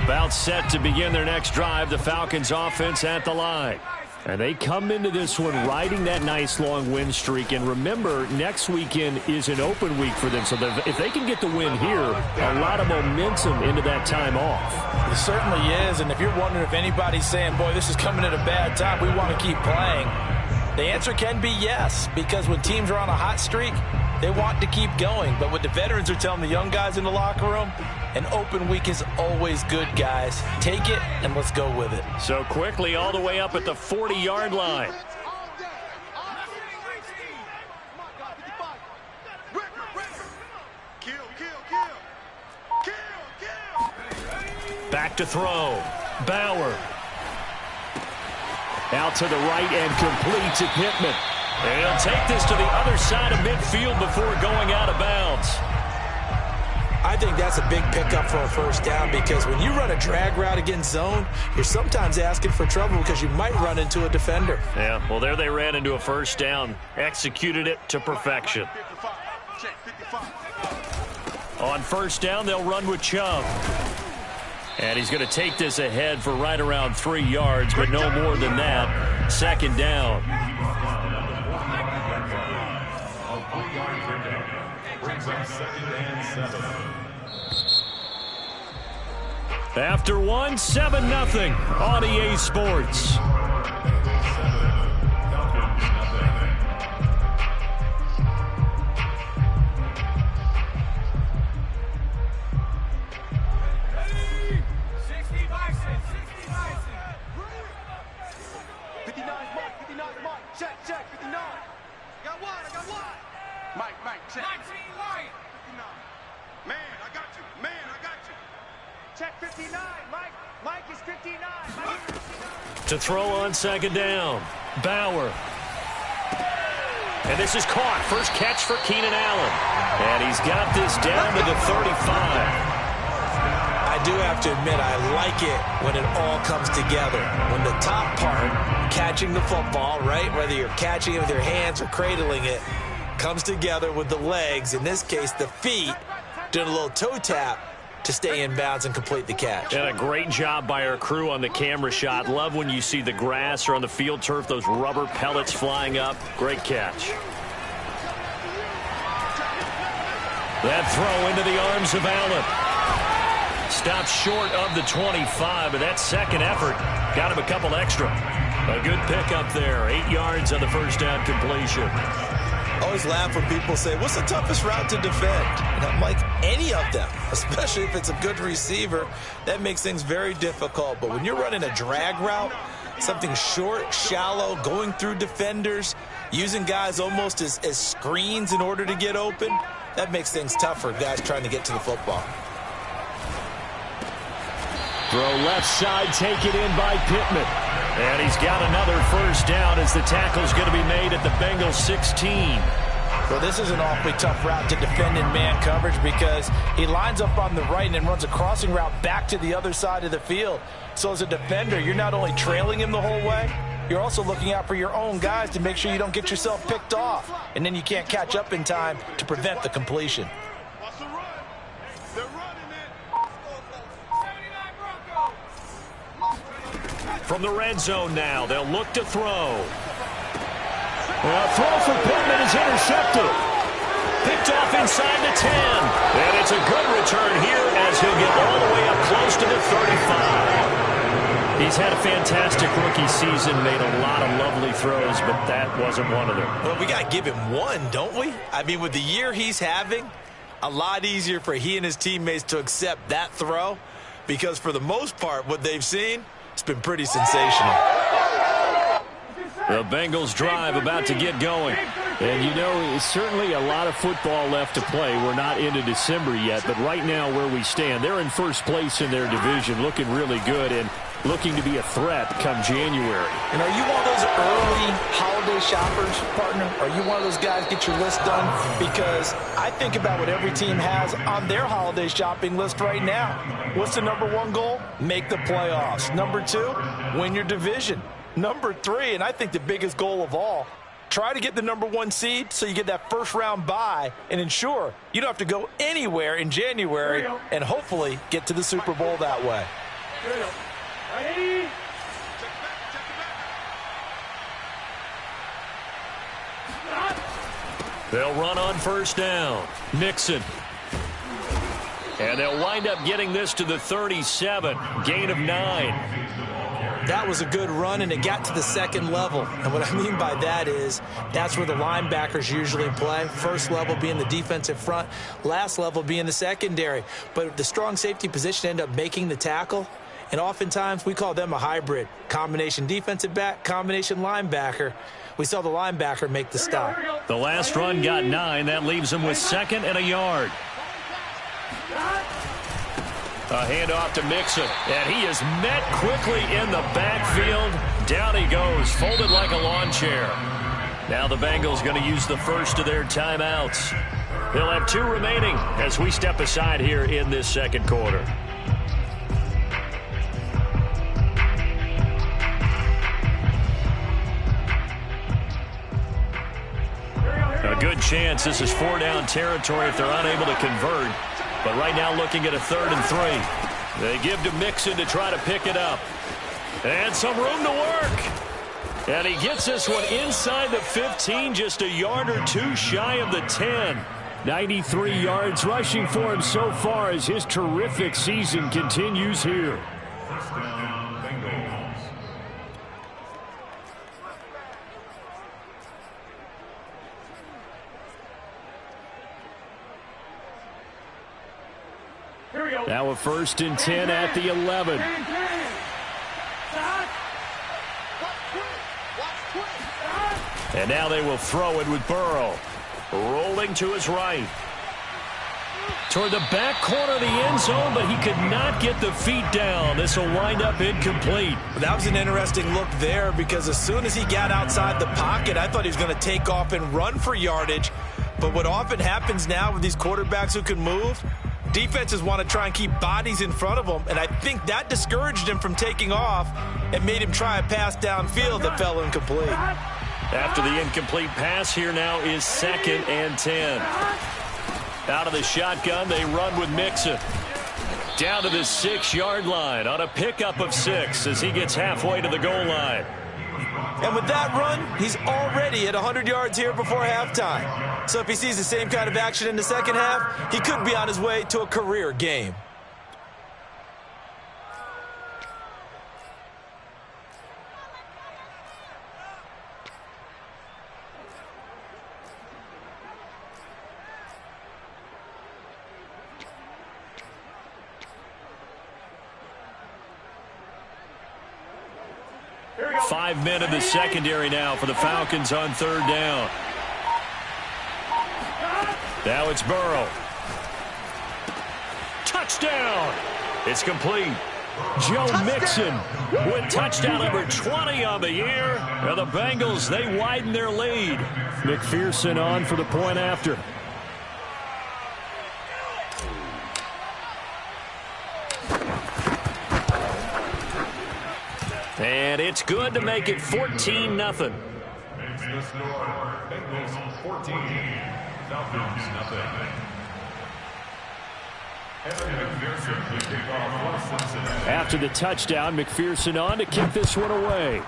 About set to begin their next drive, the Falcons offense at the line. And they come into this one riding that nice long win streak. And remember, next weekend is an open week for them. So if they can get the win here, a lot of momentum into that time off. It certainly is. And if you're wondering if anybody's saying, boy, this is coming at a bad time, we want to keep playing, the answer can be yes. Because when teams are on a hot streak, they want to keep going. But what the veterans are telling the young guys in the locker room, an open week is always good, guys. Take it and let's go with it. So quickly all the way up at the 40-yard line. Back to throw. Bauer. Out to the right and complete to Pittman. And he'll take this to the other side of midfield before going out of bounds. I think that's a big pickup for a first down, because when you run a drag route against zone, you're sometimes asking for trouble because you might run into a defender. Yeah, well, there they ran into a first down. Executed it to perfection. On first down, they'll run with Chubb. And he's going to take this ahead for right around 3 yards, but no more than that. Second down. After one, 7-0 on EA Sports. To throw on second down, Bauer. And this is caught. First catch for Keenan Allen. And he's got this down to the 35. I do have to admit, I like it when it all comes together. When the top part, catching the football, right, whether you're catching it with your hands or cradling it, comes together with the legs, in this case the feet, doing a little toe tap to stay in bounds and complete the catch. And a great job by our crew on the camera shot. Love when you see the grass or on the field turf, those rubber pellets flying up. Great catch. That throw into the arms of Allen. Stopped short of the 25, but that second effort got him a couple extra. A good pickup there. 8 yards on the first down completion. I always laugh when people say, what's the toughest route to defend? And I'm like, any of them, especially if it's a good receiver. That makes things very difficult. But when you're running a drag route, something short, shallow, going through defenders, using guys almost as screens in order to get open, that makes things tough for guys trying to get to the football. Throw left side, take it in by Pittman. And he's got another first down as the tackle's going to be made at the Bengals 16. Well, this is an awfully tough route to defend in man coverage, because he lines up on the right and then runs a crossing route back to the other side of the field. So as a defender, you're not only trailing him the whole way, you're also looking out for your own guys to make sure you don't get yourself picked off. And then you can't catch up in time to prevent the completion. From the red zone now, they'll look to throw. Throw for Pittman is intercepted. Picked off inside the 10. And it's a good return here as he'll get all the way up close to the 35. He's had a fantastic rookie season, made a lot of lovely throws, but that wasn't one of them. Well, we got to give him one, don't we? I mean, with the year he's having, a lot easier for he and his teammates to accept that throw, because for the most part, what they've seen, it's been pretty sensational. The Bengals drive about to get going. And, you know, it's certainly a lot of football left to play. We're not into December yet, but right now where we stand, they're in first place in their division, looking really good and looking to be a threat come January. And are you one of those early holiday shoppers, partner? Are you one of those guys get your list done? Because I think about what every team has on their holiday shopping list right now. What's the #1 goal? Make the playoffs. #2, win your division. #3, and I think the biggest goal of all, try to get the #1 seed so you get that first round bye and ensure you don't have to go anywhere in January and hopefully get to the Super Bowl that way. They'll run on first down. Mixon. And they'll wind up getting this to the 37. Gain of 9. That was a good run, and it got to the second level. And what I mean by that is that's where the linebackers usually play. First level being the defensive front, last level being the secondary. But the strong safety position ended up making the tackle. And oftentimes we call them a hybrid. Combination defensive back, combination linebacker. We saw the linebacker make the stop. The last run got 9. That leaves him with 2nd and a yard. A handoff to Mixon, and he is met quickly in the backfield. Down he goes, folded like a lawn chair. Now the Bengals going to use the first of their timeouts. They'll have 2 remaining as we step aside here in this second quarter. A good chance this is 4-down territory if they're unable to convert. But right now looking at a 3rd and 3. They give to Mixon to try to pick it up. And some room to work. And he gets this one inside the 15, just a yard or 2 shy of the 10. 93 yards rushing for him so far as his terrific season continues here. Now a 1st and 10 at the 11. And now they will throw it with Burrow. Rolling to his right. Toward the back corner of the end zone, but he could not get the feet down. This will wind up incomplete. That was an interesting look there because as soon as he got outside the pocket, I thought he was going to take off and run for yardage. But what often happens now with these quarterbacks who can move, defenses want to try and keep bodies in front of them, and I think that discouraged him from taking off and made him try a pass downfield that fell incomplete. After the incomplete pass, here now is 2nd and 10. Out of the shotgun, they run with Mixon. Down to the 6-yard line on a pickup of 6 as he gets halfway to the goal line. And with that run, he's already at 100 yards here before halftime. So if he sees the same kind of action in the second half, he could be on his way to a career game. Five men in the secondary now for the Falcons on 3rd down. Now it's Burrow. Touchdown! It's complete. Joe Mixon with touchdown number 20 on the year. And the Bengals, they widen their lead. McPherson on for the point after. And it's good to make it 14-0. Bengals 14, Falcons nothing. After the touchdown, McPherson on to kick this one away.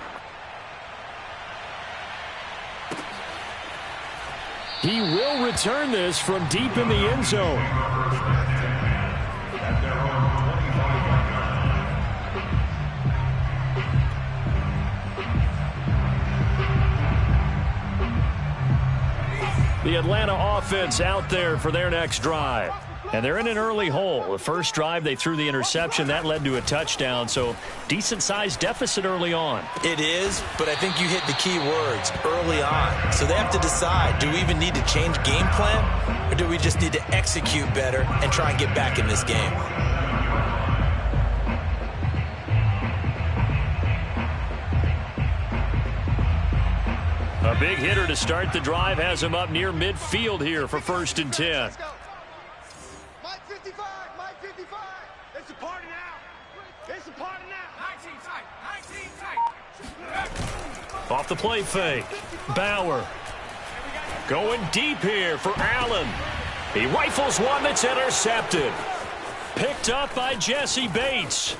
He will return this from deep in the end zone. The Atlanta offense out there for their next drive. And they're in an early hole. The first drive, they threw the interception. That led to a touchdown, so decent-sized deficit early on. It is, but I think you hit the key words, early on. So they have to decide, do we even need to change game plan, or do we just need to execute better and try and get back in this game? A big hitter to start the drive has him up near midfield here for 1st and 10. Mike 55, Mike 55. It's a party now. It's a party now. 19 tight. Off the play fake. Bauer. Going deep here for Allen. He rifles one that's intercepted. Picked up by Jesse Bates.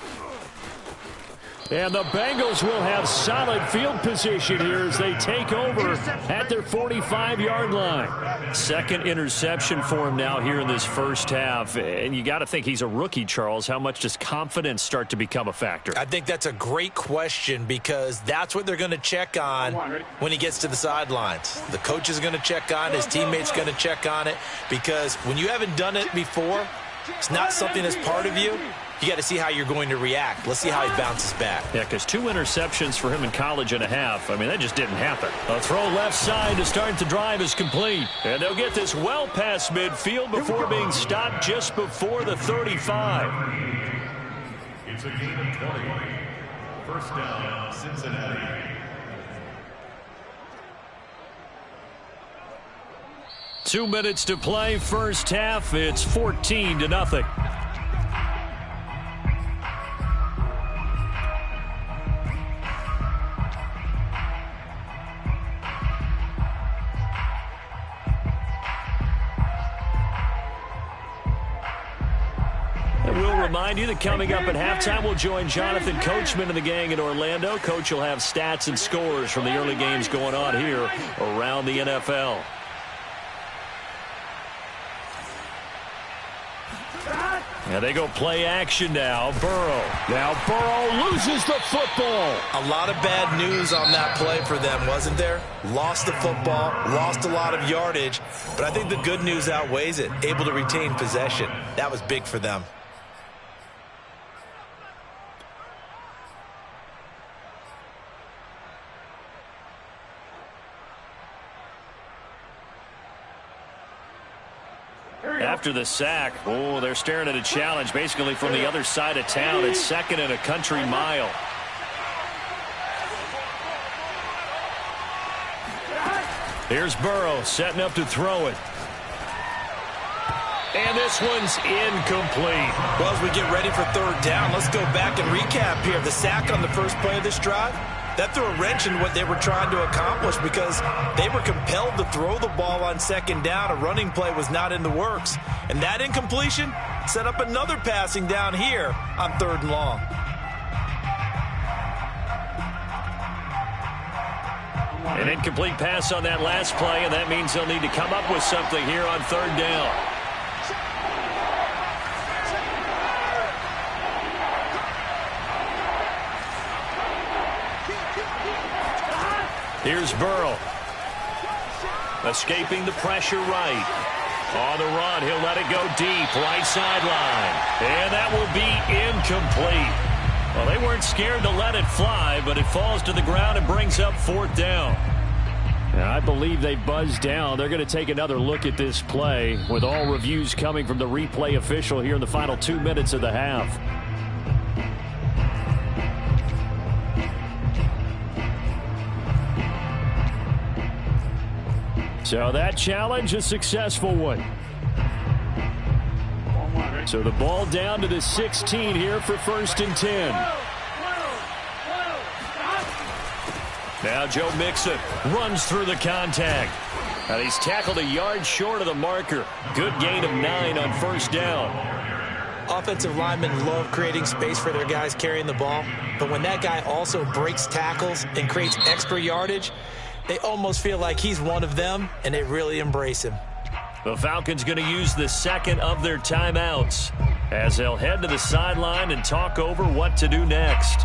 And the Bengals will have solid field position here as they take over at their 45-yard line. Second interception for him now here in this first half. And you got to think he's a rookie, Charles. How much does confidence start to become a factor? I think that's a great question because that's what they're going to check on when he gets to the sidelines. The coach is going to check on it. His teammate's going to check on it because when you haven't done it before, it's not something that's part of you. You got to see how you're going to react. Let's see how he bounces back. Yeah, because 2 interceptions for him in college and a half. I mean, that just didn't happen. A throw left side to start the drive is complete. And they'll get this well past midfield before being stopped just before the 35. It's a gain of 20. First down, Cincinnati. Two minutes to play, first half. It's 14-0. We'll remind you that coming up at halftime, we'll join Jonathan Coachman and the gang in Orlando. Coach will have stats and scores from the early games going on here around the NFL. And they go play action now. Burrow. Now Burrow loses the football. A lot of bad news on that play for them, wasn't there? Lost the football, lost a lot of yardage, but I think the good news outweighs it. Able to retain possession. That was big for them. After the sack, they're staring at a challenge basically from the other side of town. It's second and a country mile. Here's Burrow setting up to throw it. And this one's incomplete. Well, as we get ready for third down, let's go back and recap here. The sack on the first play of this drive, that threw a wrench in what they were trying to accomplish because they were compelled to throw the ball on second down. A running play was not in the works. And that incompletion set up another passing down here on third and long. An incomplete pass on that last play, and that means they'll need to come up with something here on third down. Here's Burrow. Escaping the pressure right. On the run, he'll let it go deep, right sideline. And that will be incomplete. Well, they weren't scared to let it fly, but it falls to the ground and brings up fourth down. And I believe they buzzed down. They're going to take another look at this play with all reviews coming from the replay official here in the final 2 minutes of the half. So that challenge, a successful one. So the ball down to the 16 here for 1st and 10. Now Joe Mixon runs through the contact. And he's tackled a yard short of the marker. Good gain of 9 on first down. Offensive linemen love creating space for their guys carrying the ball. But when that guy also breaks tackles and creates extra yardage, they almost feel like he's one of them, and they really embrace him. The Falcons going to use the second of their timeouts as they'll head to the sideline and talk over what to do next.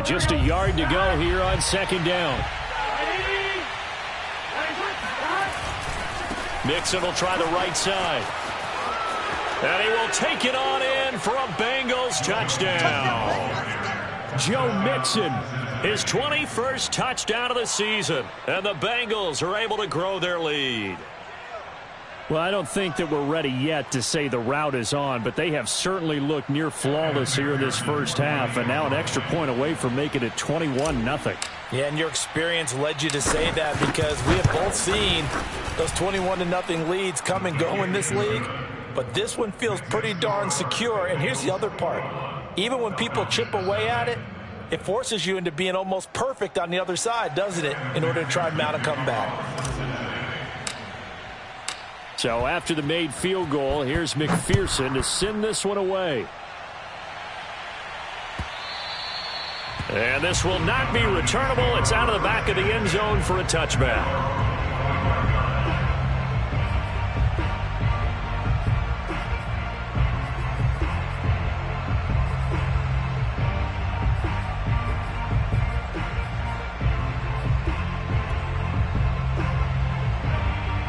Just a yard to go here on second down. Mixon will try the right side. And he will take it on in for a Bengals touchdown. Joe Mixon, his 21st touchdown of the season. And the Bengals are able to grow their lead. Well, I don't think that we're ready yet to say the route is on, but they have certainly looked near flawless here in this first half, and now an extra point away from making it 21-0. Yeah, and your experience led you to say that because we have both seen those 21-0 leads come and go in this league, but this one feels pretty darn secure, and here's the other part. Even when people chip away at it, it forces you into being almost perfect on the other side, doesn't it, in order to try and mount a comeback. So after the made field goal, here's McPherson to send this one away. And this will not be returnable. It's out of the back of the end zone for a touchback.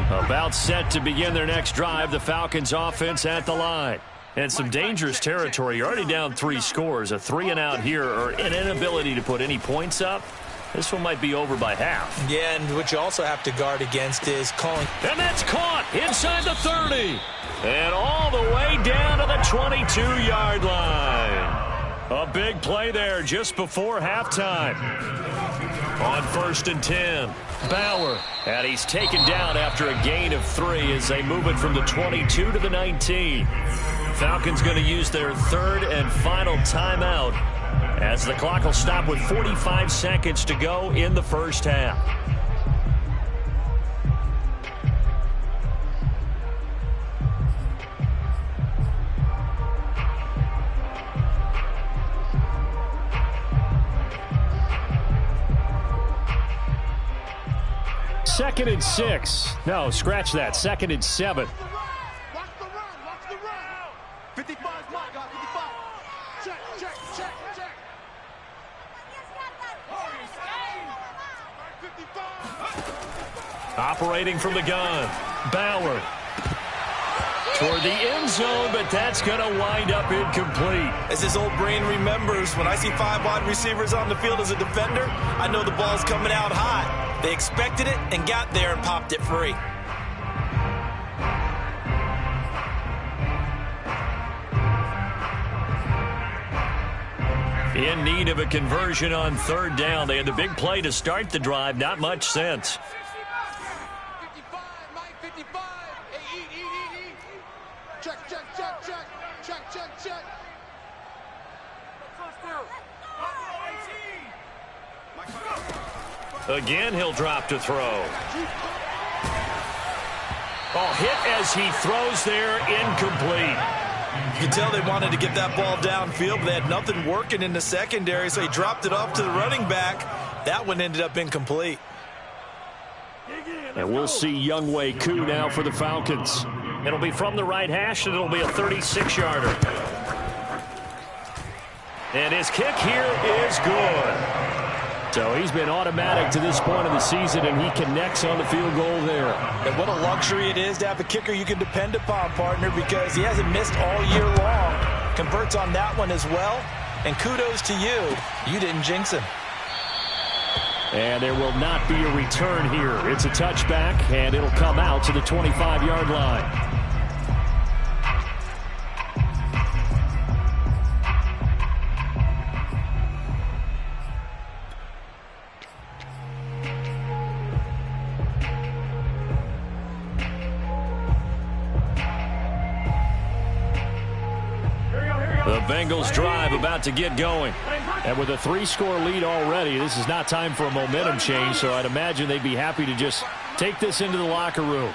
About set to begin their next drive, the Falcons offense at the line. And some dangerous territory. You're already down 3 scores. A 3-and-out here or an inability to put any points up. This one might be over by half. Yeah, and what you also have to guard against is calling. And that's caught inside the 30. And all the way down to the 22-yard line. A big play there just before halftime. On 1st and 10. Bauer, and he's taken down after a gain of 3 as they move it from the 22 to the 19. Falcons going to use their 3rd and final timeout as the clock will stop with 45 seconds to go in the first half. Second and 6. No, scratch that. 2nd and 7. Watch the run. Watch the run. 55, my God, 55. Check. 55. Operating from the gun. Bauer. Toward the end zone, but that's going to wind up incomplete. As his old brain remembers, when I see 5 wide receivers on the field as a defender, I know the ball's coming out high. They expected it and got there and popped it free. In need of a conversion on 3rd down. They had the big play to start the drive. Not much sense. 55, Mike, 55. Hey, eat. Check. Again, he'll drop to throw. Oh, hit as he throws there, incomplete. You can tell they wanted to get that ball downfield, but they had nothing working in the secondary, so he dropped it off to the running back. That one ended up incomplete. And we'll see Younghoe Koo now for the Falcons. It'll be from the right hash, and it'll be a 36-yarder. And his kick here is good. So he's been automatic to this point of the season, and he connects on the field goal there. And what a luxury it is to have a kicker you can depend upon, partner, because he hasn't missed all year long. Converts on that one as well. And kudos to you. You didn't jinx him. And there will not be a return here. It's a touchback, and it'll come out to the 25-yard line. The Bengals drive about to get going. And with a 3-score lead already, this is not time for a momentum change, so I'd imagine they'd be happy to just take this into the locker room.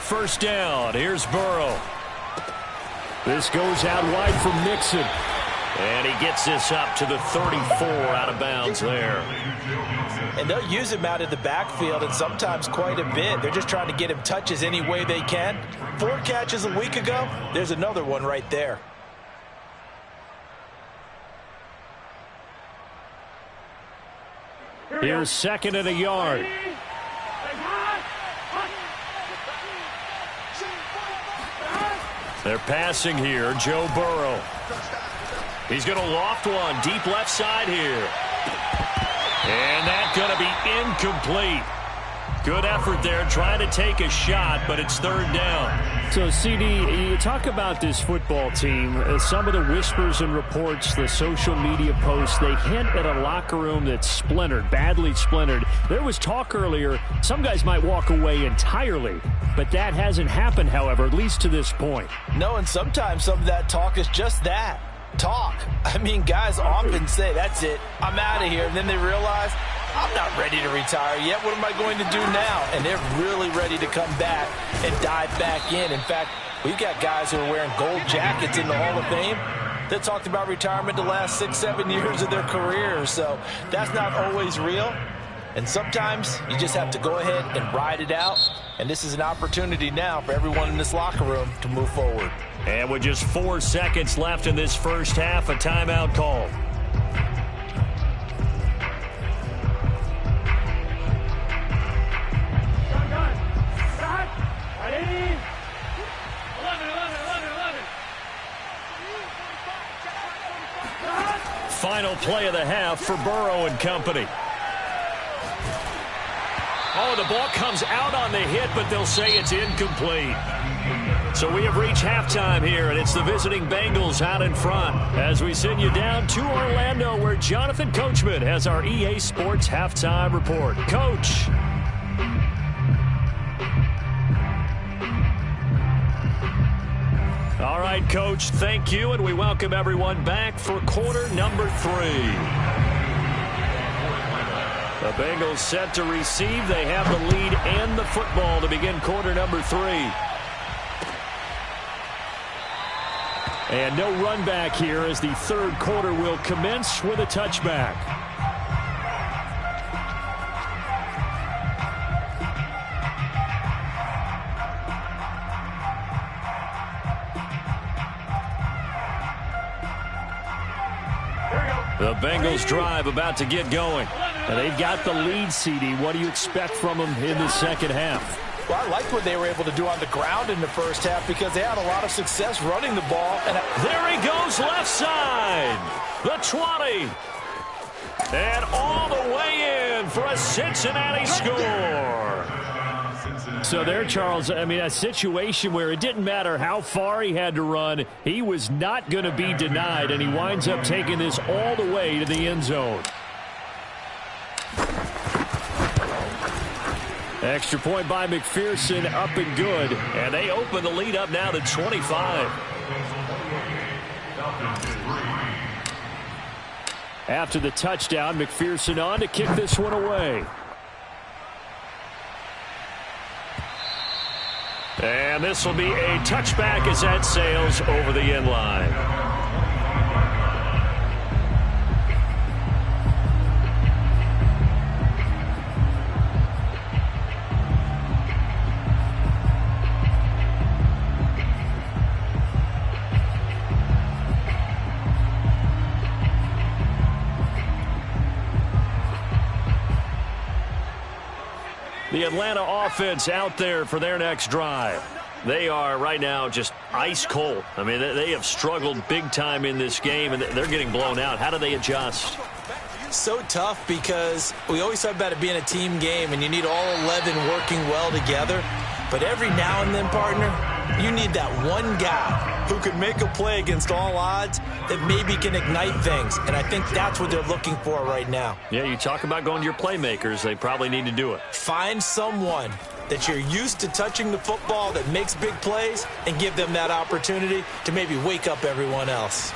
First down, here's Burrow. This goes out wide for Mixon. And he gets this up to the 34 out of bounds there. And they'll use him out of the backfield, and sometimes quite a bit. They're just trying to get him touches any way they can. 4 catches a week ago. There's another one right there. Here's 2nd and a yard. They're passing here. Joe Burrow. He's going to loft one deep left side here. And that's going to be incomplete. Good effort there trying to take a shot, but it's 3rd down. So, CD, you talk about this football team. Some of the whispers and reports, the social media posts, they hint at a locker room that's splintered, badly splintered. There was talk earlier, some guys might walk away entirely, but that hasn't happened, however, at least to this point. No, and sometimes some of that talk is just that. talk. I mean, guys often say, that's it, I'm out of here. And then they realize, I'm not ready to retire yet. What am I going to do now? And they're really ready to come back and dive back in. In fact, we've got guys who are wearing gold jackets in the Hall of Fame that talked about retirement the last 6-7 years of their careers. So that's not always real. And sometimes you just have to go ahead and ride it out. And this is an opportunity now for everyone in this locker room to move forward. And with just 4 seconds left in this first half, a timeout call. Final play of the half for Burrow and company. Oh, the ball comes out on the hit, but they'll say it's incomplete. So we have reached halftime here, and it's the visiting Bengals out in front as we send you down to Orlando, where Jonathan Coachman has our EA Sports halftime report. Coach. All right, Coach, thank you, and we welcome everyone back for quarter number 3. The Bengals set to receive. They have the lead and the football to begin quarter number 3. And no run back here as the third quarter will commence with a touchback. The Bengals drive about to get going. And they've got the lead, CD. What do you expect from them in the second half? Well, I liked what they were able to do on the ground in the first half because they had a lot of success running the ball. And there he goes, left side. The 20. And all the way in for a Cincinnati score. So there, Charles, I mean, a situation where it didn't matter how far he had to run. He was not going to be denied, and he winds up taking this all the way to the end zone. Extra point by McPherson, up and good. And they open the lead up now to 25. After the touchdown, McPherson on to kick this one away. And this will be a touchback as that sails over the end line. The Atlanta offense out there for their next drive. They are right now just ice cold. I mean, they have struggled big time in this game, and they're getting blown out. How do they adjust? So tough because we always talk about it being a team game, and you need all 11 working well together. But every now and then, partner, you need that one guy who can make a play against all odds that maybe can ignite things. And I think that's what they're looking for right now. Yeah, you talk about going to your playmakers. They probably need to do it. Find someone that you're used to touching the football that makes big plays and give them that opportunity to maybe wake up everyone else.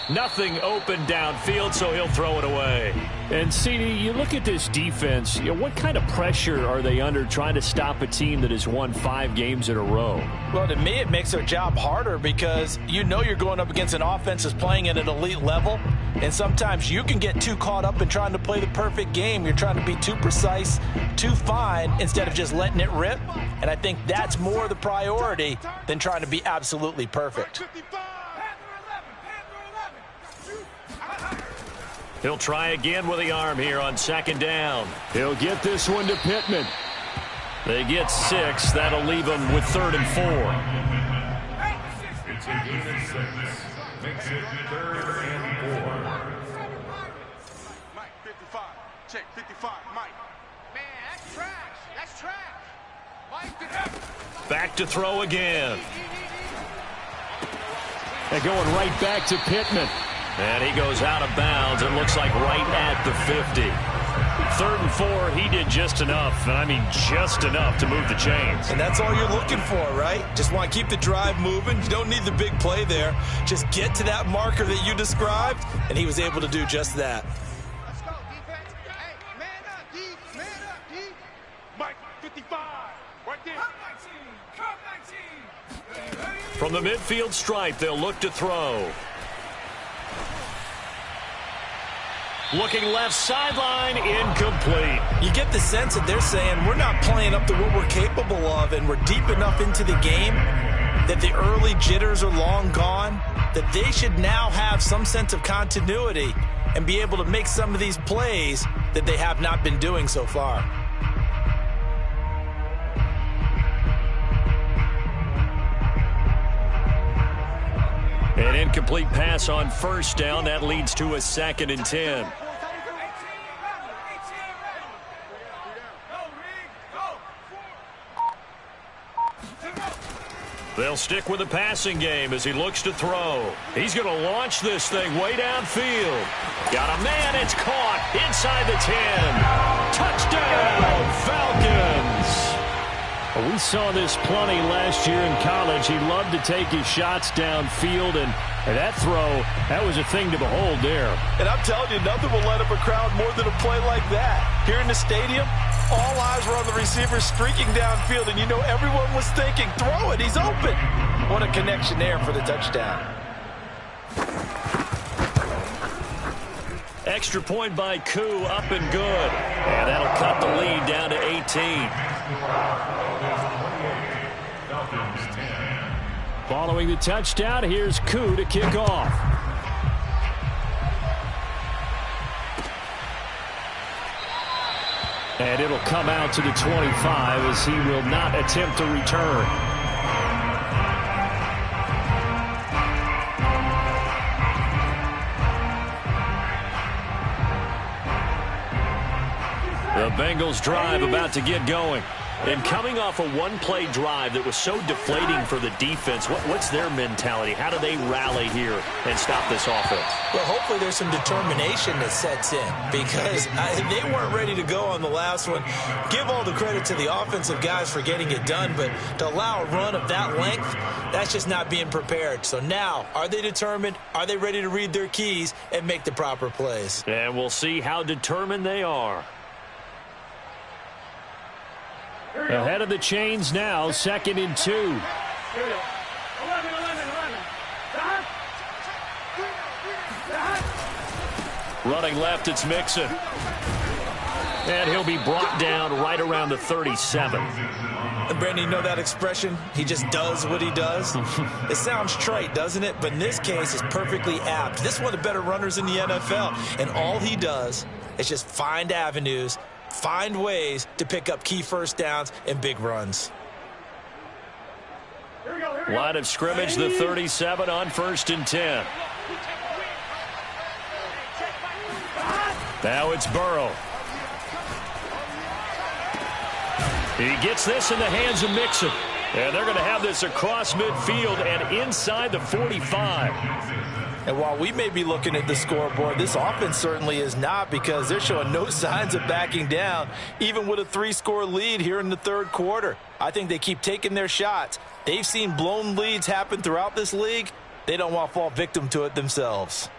Nothing open downfield, so he'll throw it away. And, CD, you look at this defense, what kind of pressure are they under trying to stop a team that has won 5 games in a row? Well, to me, it makes their job harder because you know you're going up against an offense that's playing at an elite level, and sometimes you can get too caught up in trying to play the perfect game. You're trying to be too precise, too fine, instead of just letting it rip. And I think that's more the priority than trying to be absolutely perfect. He'll try again with the arm here on second down. He'll get this one to Pittman. They get 6. That'll leave them with 3rd and 4. It's a gain of 6. Makes it 3rd and 4. Mike, 55. Check, 55. Mike. Man, that's trash. That's trash. Mike, back to throw again. And going right back to Pittman. And he goes out of bounds. It looks like right at the 50. 3rd and 4, he did just enough, and I mean just enough to move the chains. And that's all you're looking for, right? Just want to keep the drive moving. You don't need the big play there. Just get to that marker that you described, and he was able to do just that. Let's go, defense. Hey, man up, D. Man up, D. Mike, 55. Right there. Come 19. From the midfield stripe, they'll look to throw. Looking left sideline, incomplete. You get the sense that they're saying we're not playing up to what we're capable of, and we're deep enough into the game that the early jitters are long gone, that they should now have some sense of continuity and be able to make some of these plays that they have not been doing so far. An incomplete pass on 1st down. That leads to a 2nd and 10. They'll stick with the passing game as he looks to throw. He's going to launch this thing way downfield. Got a man. It's caught inside the 10. Touchdown, Falcons. We saw this plenty last year in college. He loved to take his shots downfield, and that throw, that was a thing to behold there. And I'm telling you, nothing will light up a crowd more than a play like that. Here in the stadium, all eyes were on the receiver streaking downfield, and you know everyone was thinking, throw it, he's open. What a connection there for the touchdown. Extra point by Koo, up and good. And that'll cut the lead down to 18. Following the touchdown, here's Koo to kick off. And it'll come out to the 25 as he will not attempt to return. The Bengals drive about to get going. And coming off a one-play drive that was so deflating for the defense, what's their mentality? How do they rally here and stop this offense? Well, hopefully there's some determination that sets in because they weren't ready to go on the last one. Give all the credit to the offensive guys for getting it done, but to allow a run of that length, that's just not being prepared. So now, are they determined? Are they ready to read their keys and make the proper plays? And we'll see how determined they are. Ahead of the chains now, 2nd and 2. Running left, it's Mixon. And he'll be brought down right around the 37. And Brandon, you know that expression? He just does what he does. It sounds trite, doesn't it? But in this case, it's perfectly apt. This is one of the better runners in the NFL. And all he does is just find avenues, find ways to pick up key first downs and big runs. Line of scrimmage, the 37 on 1st and 10. Now it's Burrow. He gets this in the hands of Mixon. And they're going to have this across midfield and inside the 45. And while we may be looking at the scoreboard, this offense certainly is not because they're showing no signs of backing down, even with a 3-score lead here in the 3rd quarter. I think they keep taking their shots. They've seen blown leads happen throughout this league. They don't want to fall victim to it themselves.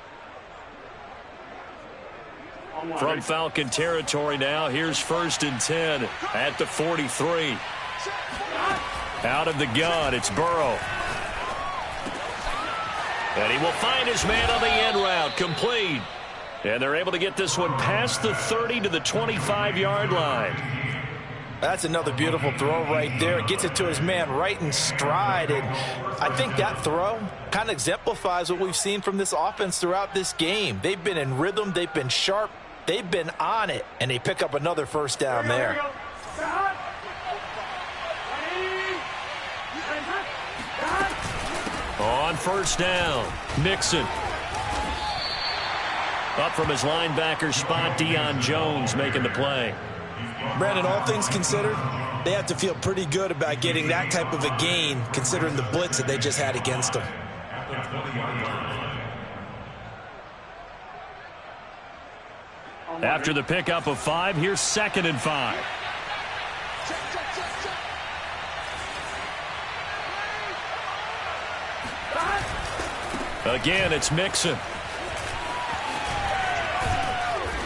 From Falcon territory now, here's 1st and 10 at the 43. Out of the gun, it's Burrow. And he will find his man on the end route, complete. And they're able to get this one past the 30 to the 25-yard line. That's another beautiful throw right there. Gets it to his man right in stride. And I think that throw kind of exemplifies what we've seen from this offense throughout this game. They've been in rhythm. They've been sharp. They've been on it. And they pick up another first down there. On 1st down, Mixon. Up from his linebacker spot, Deion Jones making the play. Brandon, all things considered, they have to feel pretty good about getting that type of a gain considering the blitz that they just had against them. After the pickup of 5, here's 2nd and 5. Again, it's Mixon.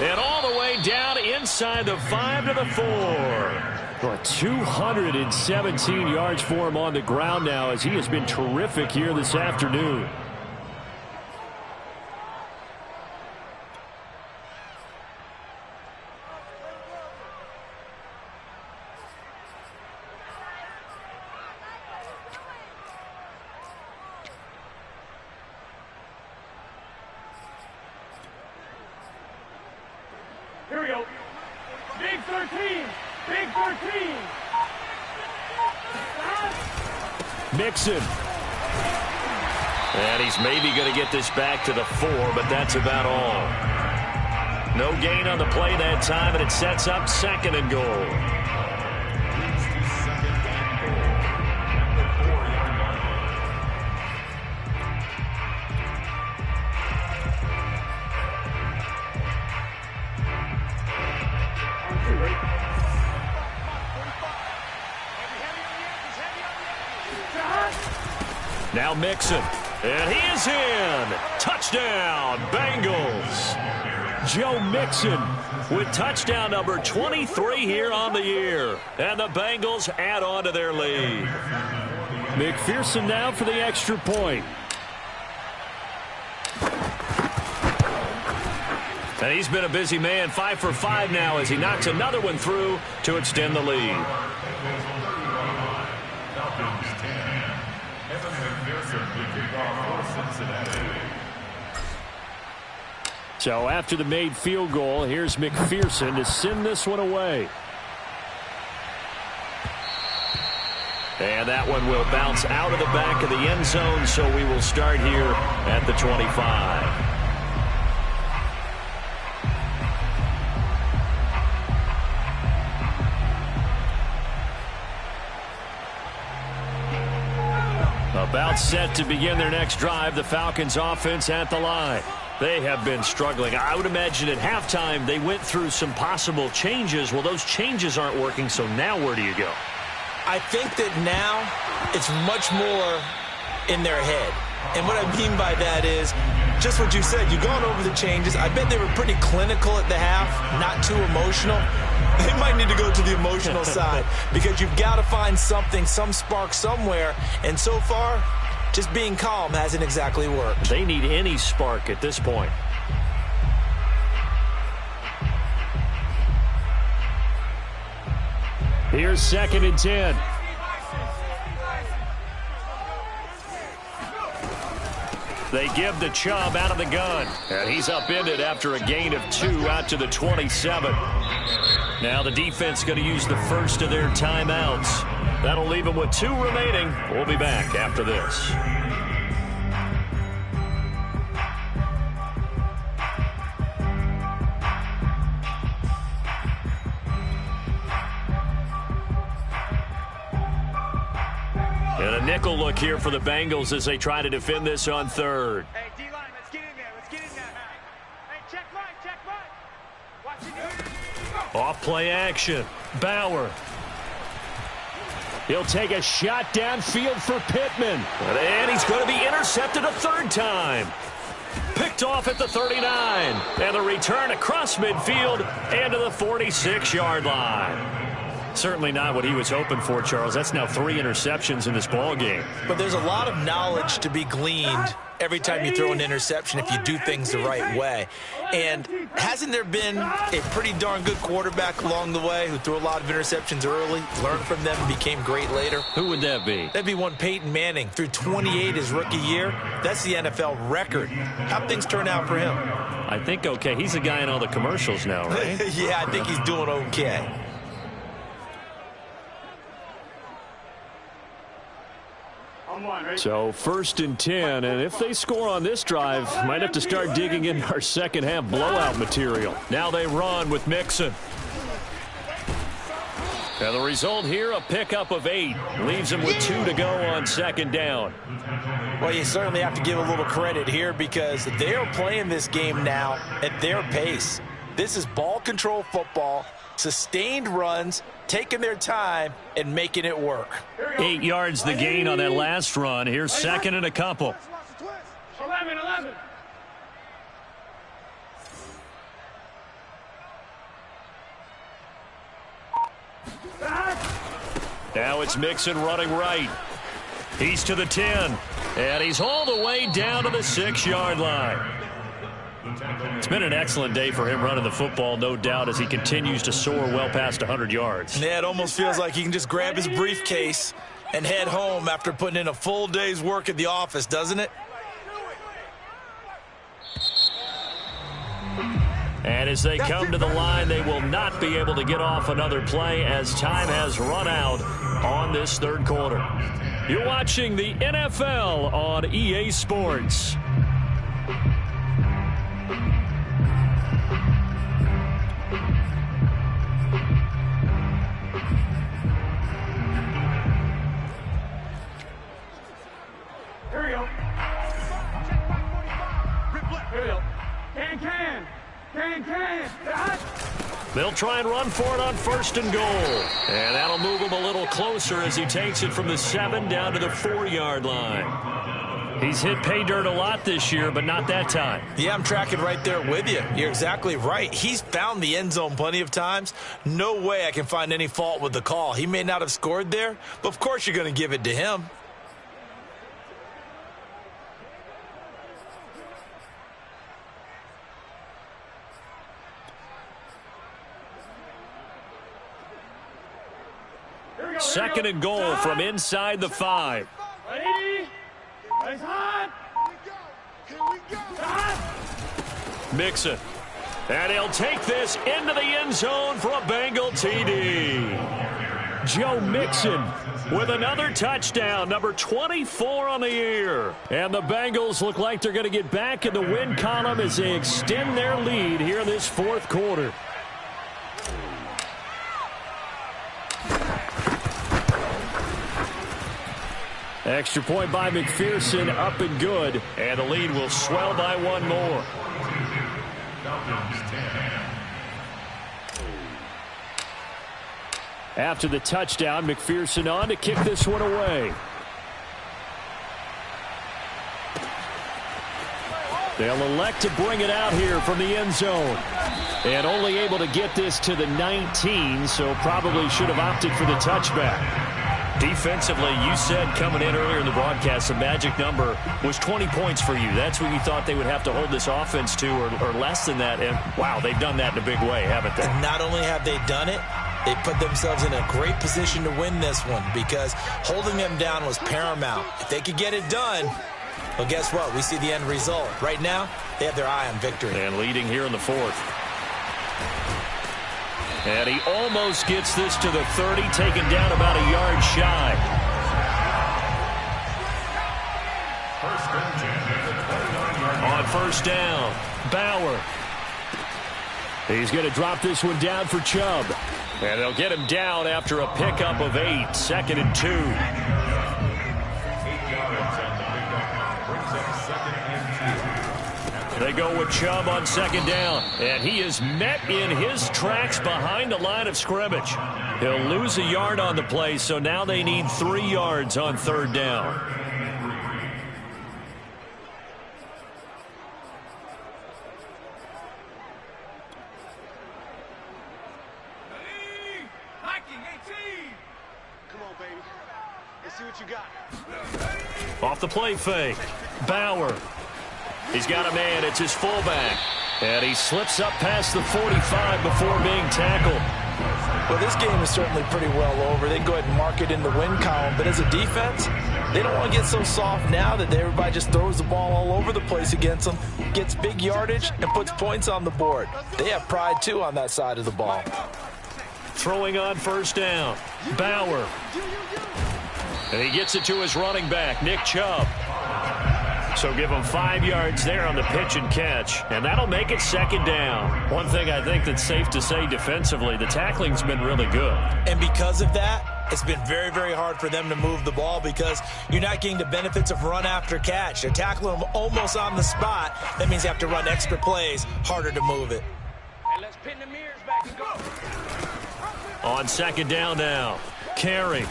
And all the way down inside the 5 to the 4. Well, 217 yards for him on the ground now as he has been terrific here this afternoon. Here we go. Big 13. Big 13. Mixon. And he's maybe going to get this back to the 4, but that's about all. No gain on the play that time, and it sets up 2nd and goal. Now Mixon, and he is in. Touchdown, Bengals. Joe Mixon with touchdown number 23 here on the year. And the Bengals add on to their lead. McPherson now for the extra point. And he's been a busy man, 5 for 5 now as he knocks another one through to extend the lead. So after the made field goal, here's McPherson to send this one away. And that one will bounce out of the back of the end zone, so we will start here at the 25. About set to begin their next drive, the Falcons offense at the line. They have been struggling. I would imagine at halftime they went through some possible changes. Well, those changes aren't working, so now where do you go? I think that now it's much more in their head. And what I mean by that is just what you said. You've gone over the changes. I bet they were pretty clinical at the half, not too emotional. They might need to go to the emotional side because you've got to find something, some spark somewhere. And so far, just being calm hasn't exactly worked. They need any spark at this point. Here's 2nd and 10. They give the Chubb out of the gun. And he's upended after a gain of 2 out to the 27. Now the defense going to use the first of their timeouts. That'll leave them with 2 remaining. We'll be back after this. And a nickel look here for the Bengals as they try to defend this on 3rd. Hey, D-line, let's get in there. Let's get in there. Hey, check right, check right. Watch it. Off play action. Bauer. He'll take a shot downfield for Pittman. And he's going to be intercepted a 3rd time. Picked off at the 39. And the return across midfield and to the 46-yard line. Certainly not what he was hoping for, Charles. That's now 3 interceptions in this ball game. But there's a lot of knowledge to be gleaned every time you throw an interception if you do things the right way. And hasn't there been a pretty darn good quarterback along the way who threw a lot of interceptions early, learned from them, and became great later? Who would that be? That'd be one Peyton Manning. Threw 28 his rookie year. That's the NFL record. How'd things turn out for him? I think okay. He's the guy in all the commercials now, right? Yeah, I think he's doing okay. So 1st and 10, and if they score on this drive, might have to start digging in our second half blowout material. Now they run with Mixon. And the result here, a pickup of 8. Leaves them with 2 to go on 2nd down. Well, you certainly have to give a little credit here because they are playing this game now at their pace. This is ball control football, sustained runs, taking their time, and making it work. 8 yards the gain on that last run. Here's second and a couple. 11. Now it's Mixon running right. He's to the 10. And he's all the way down to the 6-yard line. It's been an excellent day for him running the football, no doubt, as he continues to soar well past 100 yards. Yeah, it almost feels like he can just grab his briefcase and head home after putting in a full day's work at the office, doesn't it? And as they come to the line, they will not be able to get off another play as time has run out on this third quarter. You're watching the NFL on EA Sports. Here we go. Here we go. Can. They'll try and run for it on first and goal. And that'll move him a little closer as he takes it from the 7 down to the 4-yard line. He's hit pay dirt a lot this year, but not that time. Yeah, I'm tracking right there with you. You're exactly right. He's found the end zone plenty of times. No way I can find any fault with the call. He may not have scored there, but of course you're going to give it to him. Second and goal from inside the 5. Ready? Nice hot. Here we go. Mixon. And he'll take this into the end zone for a Bengal TD. Joe Mixon with another touchdown, number 24 on the year. And the Bengals look like they're going to get back in the win column as they extend their lead here in this fourth quarter. Extra point by McPherson, up and good. And the lead will swell by one more. After the touchdown, McPherson on to kick this one away. They'll elect to bring it out here from the end zone. And only able to get this to the 19, so probably should have opted for the touchback. Defensively, you said coming in earlier in the broadcast, the magic number was 20 points for you. That's what you thought they would have to hold this offense to, or less than that. And, wow, they've done that in a big way, haven't they? And not only have they done it, they put themselves in a great position to win this one because holding them down was paramount. If they could get it done, well, guess what? We see the end result. Right now, they have their eye on victory. And leading here in the fourth. And he almost gets this to the 30, taken down about a yard shy. On first down, Bauer. He's going to drop this one down for Chubb. And they'll get him down after a pickup of 8, 2nd and 2. 8 yards on the pickup. Brings up 2nd and 2. They go with Chubb on second down. And he is met in his tracks behind the line of scrimmage. He'll lose a yard on the play, so now they need 3 yards on third down. Off the play fake. Bauer. He's got a man. It's his fullback. And he slips up past the 45 before being tackled. Well, this game is certainly pretty well over. They can go ahead and mark it in the win column. But as a defense, they don't want to get so soft now that everybody just throws the ball all over the place against them, gets big yardage, and puts points on the board. They have pride, too, on that side of the ball. Throwing on first down. Bauer. And he gets it to his running back, Nick Chubb. So give him 5 yards there on the pitch and catch, and that'll make it second down. One thing I think that's safe to say defensively, the tackling's been really good. And because of that, it's been very, very hard for them to move the ball because you're not getting the benefits of run after catch. They're tackling them almost on the spot. That means you have to run extra plays, harder to move it. Hey, let's Pin the mirrors back and go. On second down now. Carey.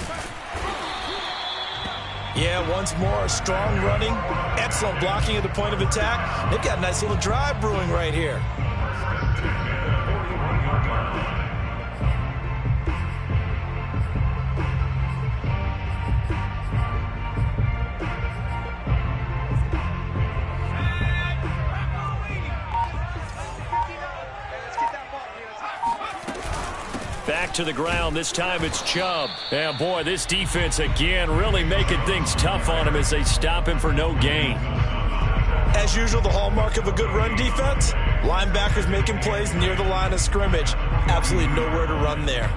Yeah, once more, strong running, excellent blocking at the point of attack. They've got a nice little drive brewing right here. Back to the ground. This time it's Chubb. And boy, this defense again really making things tough on him as they stop him for no gain. As usual, the hallmark of a good run defense, linebackers making plays near the line of scrimmage. Absolutely nowhere to run there.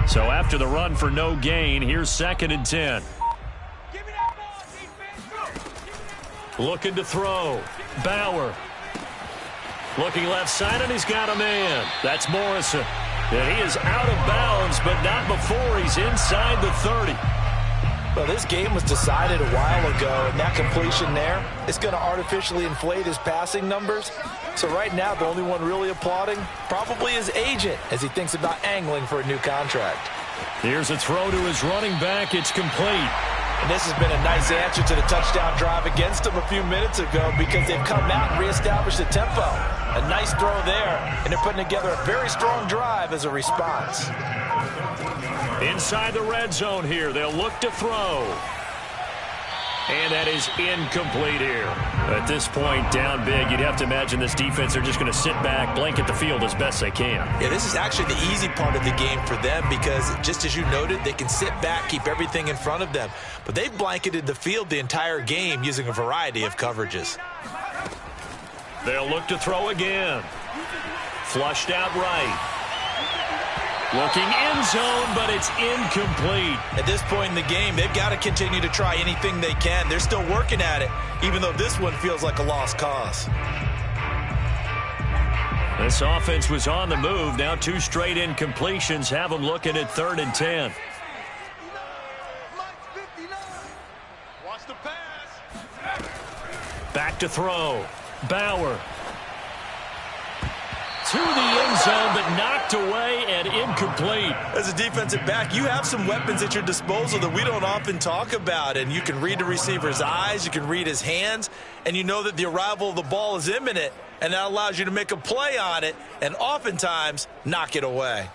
So after the run for no gain, here's 2nd and 10. Give me that ball, defense. Go. Looking to throw. Bauer. Looking left side, and he's got a man. That's Morrison. And he is out of bounds, but not before he's inside the 30. Well, this game was decided a while ago, and that completion there is going to artificially inflate his passing numbers. So right now, the only one really applauding probably his agent as he thinks about angling for a new contract. Here's a throw to his running back. It's complete. And this has been a nice answer to the touchdown drive against them a few minutes ago because they've come out and reestablished the tempo. A nice throw there, and they're putting together a very strong drive as a response. Inside the red zone here, they'll look to throw. And that is incomplete here. At this point, down big, you'd have to imagine this defense, they're just going to sit back, blanket the field as best they can. Yeah, this is actually the easy part of the game for them because, just as you noted, they can sit back, keep everything in front of them. But they've blanketed the field the entire game using a variety of coverages. They'll look to throw again. Flushed out right. Looking end zone, but it's incomplete. At this point in the game, they've got to continue to try anything they can. They're still working at it, even though this one feels like a lost cause. This offense was on the move. Now 2 straight incompletions have them looking at 3rd and 10. Watch the pass. Back to throw. Bauer. To the end zone, but knocked away and incomplete. As a defensive back, you have some weapons at your disposal that we don't often talk about. And you can read the receiver's eyes, you can read his hands, and you know that the arrival of the ball is imminent. And that allows you to make a play on it and oftentimes knock it away.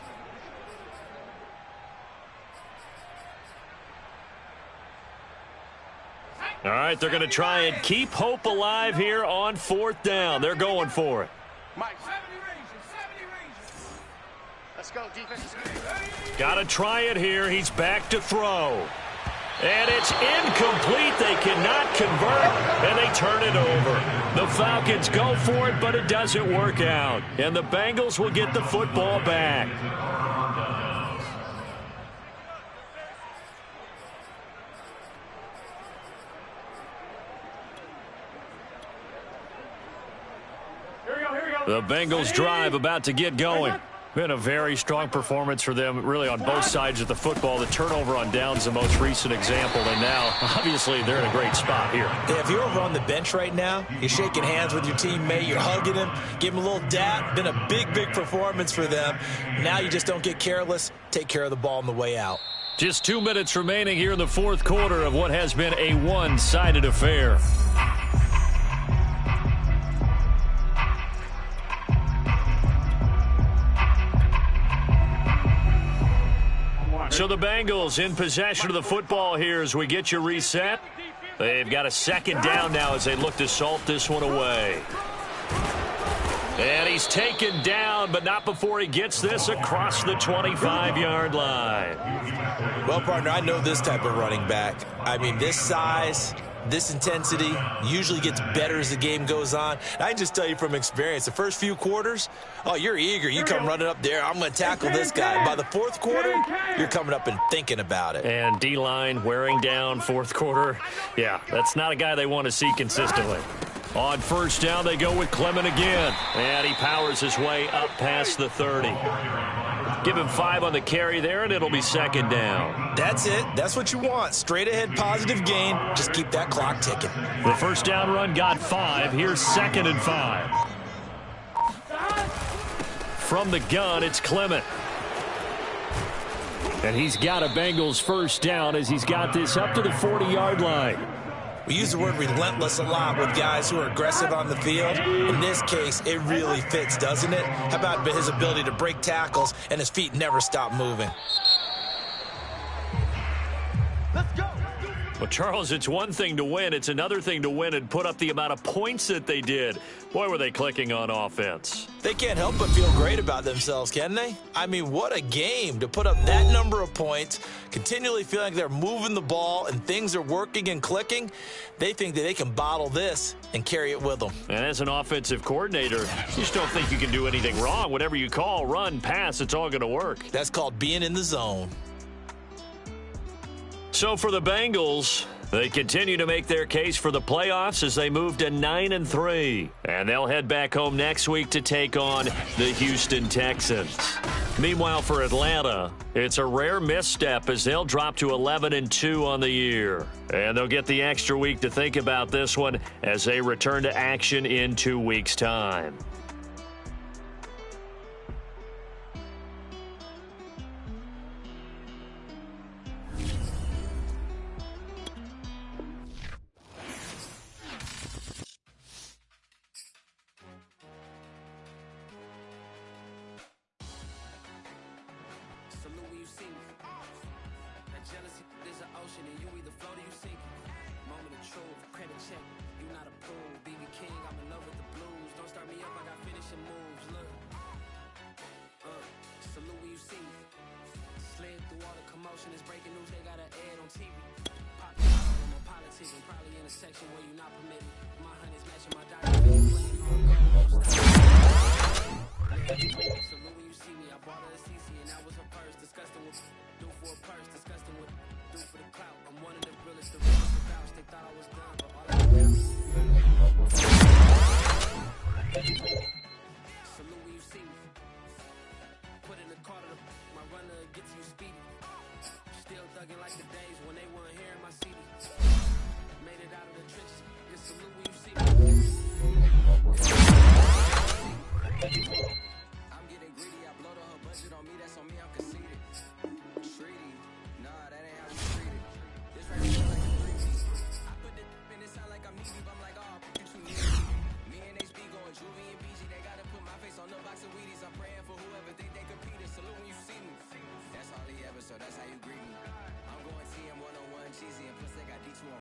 All right, they're going to try and keep hope alive here on 4th down. They're going for it. Mike, 70 ranges. Let's go, defense. Got to try it here. He's back to throw. And it's incomplete. They cannot convert, and they turn it over. The Falcons go for it, but it doesn't work out. And the Bengals will get the football back. The Bengals drive about to get going. Been a very strong performance for them, really, on both sides of the football. The turnover on downs, the most recent example, and now, obviously, they're in a great spot here. Yeah, if you're over on the bench right now, you're shaking hands with your teammate, you're hugging him, give him a little dap. Been a big, big performance for them. Now you just don't get careless. Take care of the ball on the way out. Just 2 minutes remaining here in the 4th quarter of what has been a one-sided affair. So the Bengals in possession of the football here as we get you reset. They've got a 2nd down now as they look to salt this one away. And he's taken down, but not before he gets this across the 25-yard line. Well, partner, I know this type of running back. I mean, this size, this intensity usually gets better as the game goes on. And I can just tell you from experience, the first few quarters, oh, you're eager. You come running up there, I'm going to tackle this guy. By the 4th quarter, you're coming up and thinking about it. And D-line wearing down 4th quarter. Yeah, that's not a guy they want to see consistently. On 1st down, they go with Clement again. And he powers his way up past the 30. Give him 5 on the carry there, and it'll be 2nd down. That's it. That's what you want. Straight ahead, positive gain. Just keep that clock ticking. The 1st down run got 5. Here's 2nd and 5. from the gun, it's Clement. And he's got a Bengals first down as he's got this up to the 40-yard line. We use the word relentless a lot with guys who are aggressive on the field. In this case, it really fits, doesn't it? How about his ability to break tackles and his feet never stop moving? Let's go. Well, Charles, it's one thing to win. It's another thing to win and put up the amount of points that they did. Boy, were they clicking on offense. They can't help but feel great about themselves, can they? I mean, what a game to put up that number of points, continually feeling like they're moving the ball and things are working and clicking. They think that they can bottle this and carry it with them. And as an offensive coordinator, you just don't think you can do anything wrong. Whatever you call, run, pass, it's all going to work. That's called being in the zone. So for the Bengals, they continue to make their case for the playoffs as they move to 9-3. And they'll head back home next week to take on the Houston Texans. Meanwhile, for Atlanta, it's a rare misstep as they'll drop to 11-2 on the year. And they'll get the extra week to think about this one as they return to action in 2 weeks' time. Is breaking news, they got an ad on TV. Pop my politics and probably in a section where you're not permitted. My honey's matching my doctor. Salute when you see me. I bought her a CC and that was her purse. Disgusting with do for a purse. Disgusting with do for the clout. I'm one of the realest, the vouch. They thought I was done, but all I salute when you see me. Put in the car to my runner gets you speedy. Still thugging like the days when they weren't here in my city. Made it out of the trenches. Just salute when you see me.